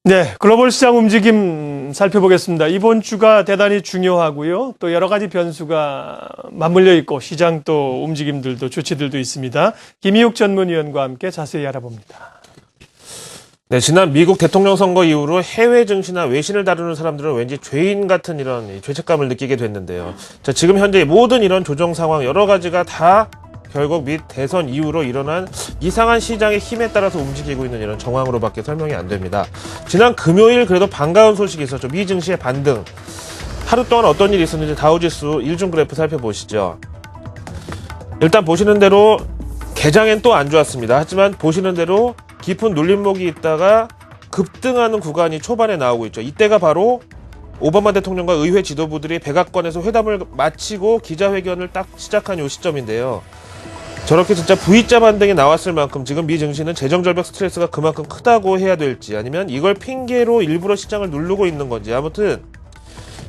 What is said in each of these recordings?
네, 글로벌 시장 움직임 살펴보겠습니다. 이번 주가 대단히 중요하고요. 또 여러 가지 변수가 맞물려 있고 시장 또 움직임들도 조치들도 있습니다. 김희욱 전문위원과 함께 자세히 알아봅니다. 네, 지난 미국 대통령 선거 이후로 해외 증시나 외신을 다루는 사람들은 왠지 죄인 같은 이런 죄책감을 느끼게 됐는데요. 자, 지금 현재 모든 이런 조정 상황 여러 가지가 다 결국 미 대선 이후로 일어난 이상한 시장의 힘에 따라서 움직이고 있는 이런 정황으로밖에 설명이 안 됩니다. 지난 금요일 그래도 반가운 소식이 있었죠. 미 증시의 반등. 하루 동안 어떤 일이 있었는지 다우지수 일중 그래프 살펴보시죠. 일단 보시는 대로 개장엔 또 안 좋았습니다. 하지만 보시는 대로 깊은 눌림목이 있다가 급등하는 구간이 초반에 나오고 있죠. 이때가 바로 오바마 대통령과 의회 지도부들이 백악관에서 회담을 마치고 기자회견을 딱 시작한 이 시점인데요. 저렇게 진짜 V자 반등이 나왔을 만큼 지금 미 증시는 재정절벽 스트레스가 그만큼 크다고 해야 될지 아니면 이걸 핑계로 일부러 시장을 누르고 있는 건지 아무튼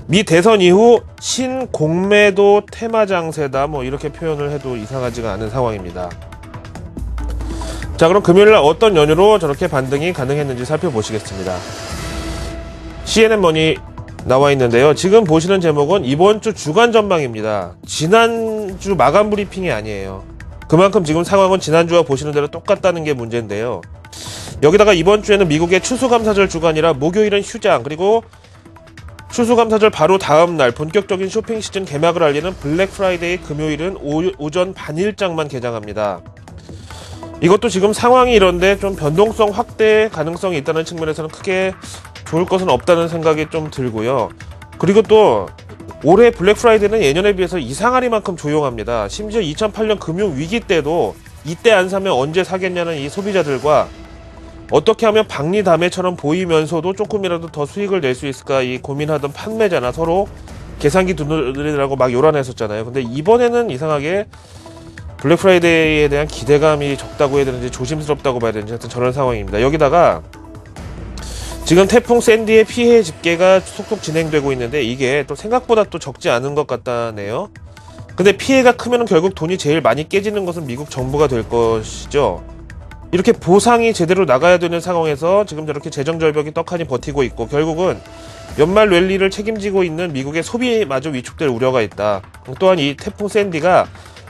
미 대선 이후 신공매도 테마 장세다 뭐 이렇게 표현을 해도 이상하지가 않은 상황입니다. 자, 그럼 금요일날 어떤 연유로 저렇게 반등이 가능했는지 살펴보시겠습니다. CNN 머니 나와 있는데요. 지금 보시는 제목은 이번 주 주간 전망입니다. 지난주 마감 브리핑이 아니에요. 그만큼 지금 상황은 지난주와 보시는 대로 똑같다는 게 문제인데요. 여기다가 이번 주에는 미국의 추수감사절 주간이라 목요일은 휴장, 그리고 추수감사절 바로 다음 날 본격적인 쇼핑 시즌 개막을 알리는 블랙 프라이데이 금요일은 오전 반일장만 개장합니다. 이것도 지금 상황이 이런데 좀 변동성 확대 가능성이 있다는 측면에서는 크게 좋을 것은 없다는 생각이 좀 들고요. 그리고 또 올해 블랙 프라이데이는 예년에 비해서 이상하리만큼 조용합니다. 심지어 2008년 금융위기 때도 이때 안 사면 언제 사겠냐는 이 소비자들과 어떻게 하면 박리담회처럼 보이면서도 조금이라도 더 수익을 낼 수 있을까 이 고민하던 판매자나 서로 계산기 두드리느라고 막 요란했었잖아요. 근데 이번에는 이상하게 블랙 프라이데이에 대한 기대감이 적다고 해야 되는지 조심스럽다고 봐야 되는지 하여튼 저런 상황입니다. 여기다가 지금 태풍 샌디의 피해 집계가 속속 진행되고 있는데 이게 또 생각보다 또 적지 않은 것 같다네요. 근데 피해가 크면 결국 돈이 제일 많이 깨지는 것은 미국 정부가 될 것이죠. 이렇게 보상이 제대로 나가야 되는 상황에서 지금 저렇게 재정절벽이 떡하니 버티고 있고 결국은 연말 랠리를 책임지고 있는 미국의 소비마저 위축될 우려가 있다. 또한 이 태풍 샌디가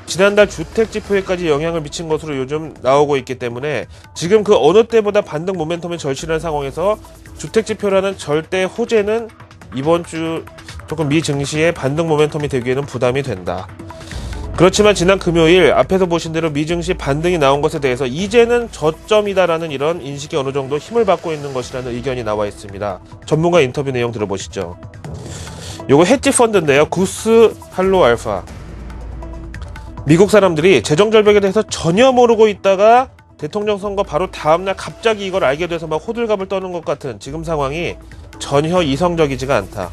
지난달 주택지표에까지 영향을 미친 것으로 요즘 나오고 있기 때문에 지금 그 어느 때보다 반등 모멘텀이 절실한 상황에서 주택지표라는 절대 호재는 이번 주 조금 미 증시의 반등 모멘텀이 되기에는 부담이 된다. 그렇지만 지난 금요일 앞에서 보신 대로 미 증시 반등이 나온 것에 대해서 이제는 저점이다라는 이런 인식이 어느 정도 힘을 받고 있는 것이라는 의견이 나와 있습니다. 전문가 인터뷰 내용 들어보시죠. 요거 헤지 펀드인데요. 구스 할로 알파. 미국 사람들이 재정절벽에 대해서 전혀 모르고 있다가 대통령 선거 바로 다음날 갑자기 이걸 알게 돼서 막 호들갑을 떠는 것 같은 지금 상황이 전혀 이성적이지가 않다.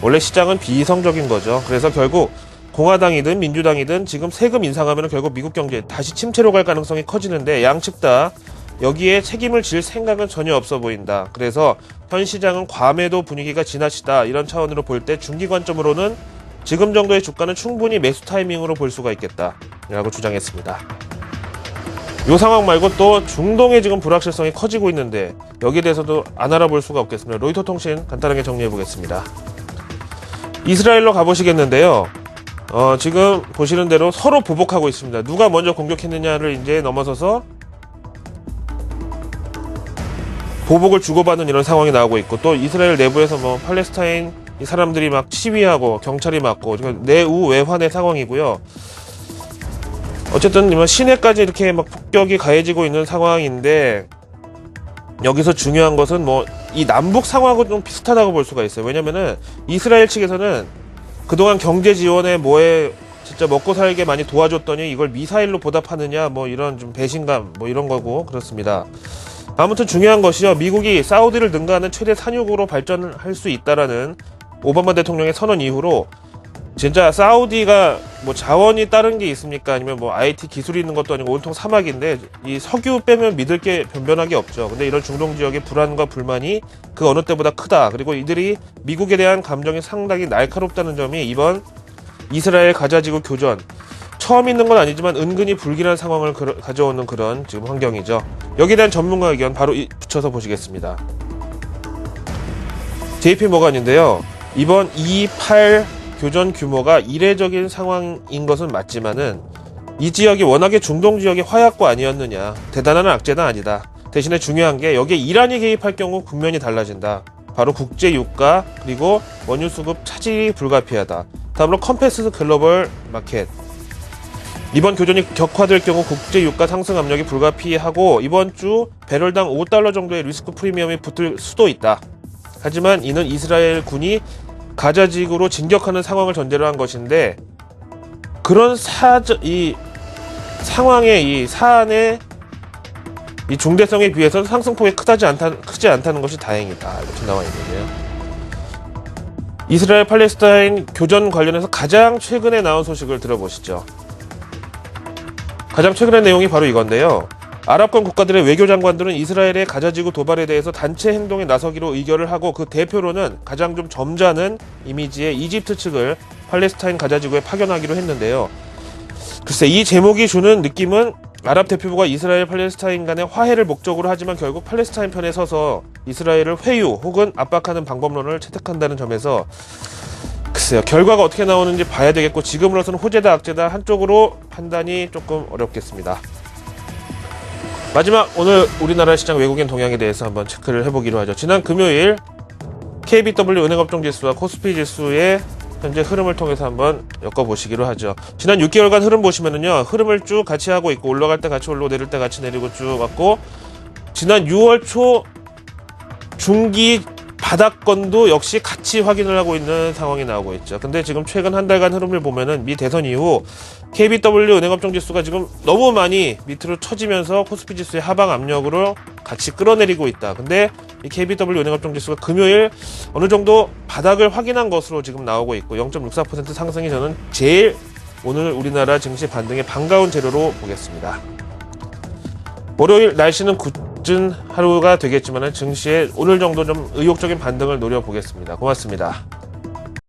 원래 시장은 비이성적인 거죠. 그래서 결국 공화당이든 민주당이든 지금 세금 인상하면 결국 미국 경제 다시 침체로 갈 가능성이 커지는데 양측 다 여기에 책임을 질 생각은 전혀 없어 보인다. 그래서 현 시장은 과매도 분위기가 지나치다. 이런 차원으로 볼 때 중기 관점으로는 지금 정도의 주가는 충분히 매수 타이밍으로 볼 수가 있겠다 라고 주장했습니다. 이 상황 말고 또 중동의 지금 불확실성이 커지고 있는데 여기에 대해서도 안 알아볼 수가 없겠습니다. 로이터 통신 간단하게 정리해 보겠습니다. 이스라엘로 가보시겠는데요. 지금 보시는 대로 서로 보복하고 있습니다. 누가 먼저 공격했느냐를 이제 넘어서서 보복을 주고받는 이런 상황이 나오고 있고 또 이스라엘 내부에서 뭐 팔레스타인 이 사람들이 막 시위하고 경찰이 맞고 내우외환의 상황이고요. 어쨌든 시내까지 이렇게 막 폭격이 가해지고 있는 상황인데 여기서 중요한 것은 뭐 이 남북 상황하고 좀 비슷하다고 볼 수가 있어요. 왜냐면은 이스라엘 측에서는 그동안 경제 지원에 뭐에 진짜 먹고 살게 많이 도와줬더니 이걸 미사일로 보답하느냐 뭐 이런 좀 배신감 뭐 이런 거고 그렇습니다. 아무튼 중요한 것이요. 미국이 사우디를 능가하는 최대 산유국으로 발전할 수 있다라는 오바마 대통령의 선언 이후로 진짜 사우디가 뭐 자원이 다른 게 있습니까? 아니면 뭐 IT 기술이 있는 것도 아니고 온통 사막인데 이 석유 빼면 믿을 게 변변하게 없죠. 근데 이런 중동 지역의 불안과 불만이 그 어느 때보다 크다. 그리고 이들이 미국에 대한 감정이 상당히 날카롭다는 점이 이번 이스라엘 가자지구 교전 처음 있는 건 아니지만 은근히 불길한 상황을 가져오는 그런 지금 환경이죠. 여기에 대한 전문가 의견 바로 붙여서 보시겠습니다. JP모건인데요. 이번 2.28 교전 규모가 이례적인 상황인 것은 맞지만은 이 지역이 워낙에 중동 지역의 화약고 아니었느냐. 대단한 악재는 아니다. 대신에 중요한 게 여기에 이란이 개입할 경우 국면이 달라진다. 바로 국제 유가 그리고 원유 수급 차질이 불가피하다. 다음으로 컴패스 글로벌 마켓. 이번 교전이 격화될 경우 국제 유가 상승 압력이 불가피하고 이번 주 배럴당 $5 정도의 리스크 프리미엄이 붙을 수도 있다. 하지만 이는 이스라엘 군이 가자 지구로 진격하는 상황을 전제로 한 것인데 그런 상황의 이 사안의 이 중대성에 비해서 상승폭이 크지 않다는 것이 다행이다. 이렇게 나와 있는데요. 이스라엘 팔레스타인 교전 관련해서 가장 최근에 나온 소식을 들어보시죠. 가장 최근의 내용이 바로 이건데요. 아랍권 국가들의 외교장관들은 이스라엘의 가자지구 도발에 대해서 단체 행동에 나서기로 의결을 하고 그 대표로는 가장 좀 점잖은 이미지의 이집트 측을 팔레스타인 가자지구에 파견하기로 했는데요. 글쎄 이 제목이 주는 느낌은 아랍 대표부가 이스라엘 팔레스타인 간의 화해를 목적으로 하지만 결국 팔레스타인 편에 서서 이스라엘을 회유 혹은 압박하는 방법론을 채택한다는 점에서 글쎄요 결과가 어떻게 나오는지 봐야 되겠고 지금으로서는 호재다 악재다 한쪽으로 판단이 조금 어렵겠습니다. 마지막 오늘 우리나라 시장 외국인 동향에 대해서 한번 체크를 해보기로 하죠. 지난 금요일 KBW 은행업종지수와 코스피 지수의 현재 흐름을 통해서 한번 엮어보시기로 하죠. 지난 6개월간 흐름 보시면은요, 흐름을 쭉 같이 하고 있고, 올라갈 때 같이 올라오고, 내릴 때 같이 내리고 쭉 왔고, 지난 6월 초 중기 바닥권도 역시 같이 확인을 하고 있는 상황이 나오고 있죠. 근데 지금 최근 한 달간 흐름을 보면은 미 대선 이후 KBW 은행업종 지수가 지금 너무 많이 밑으로 처지면서 코스피 지수의 하방 압력으로 같이 끌어내리고 있다. 근데 이 KBW 은행업종 지수가 금요일 어느 정도 바닥을 확인한 것으로 지금 나오고 있고 0.64% 상승이 저는 제일 오늘 우리나라 증시 반등에 반가운 재료로 보겠습니다. 월요일 날씨는 굳은 하루가 되겠지만 증시에 오늘 정도 좀 의욕적인 반등을 노려보겠습니다. 고맙습니다.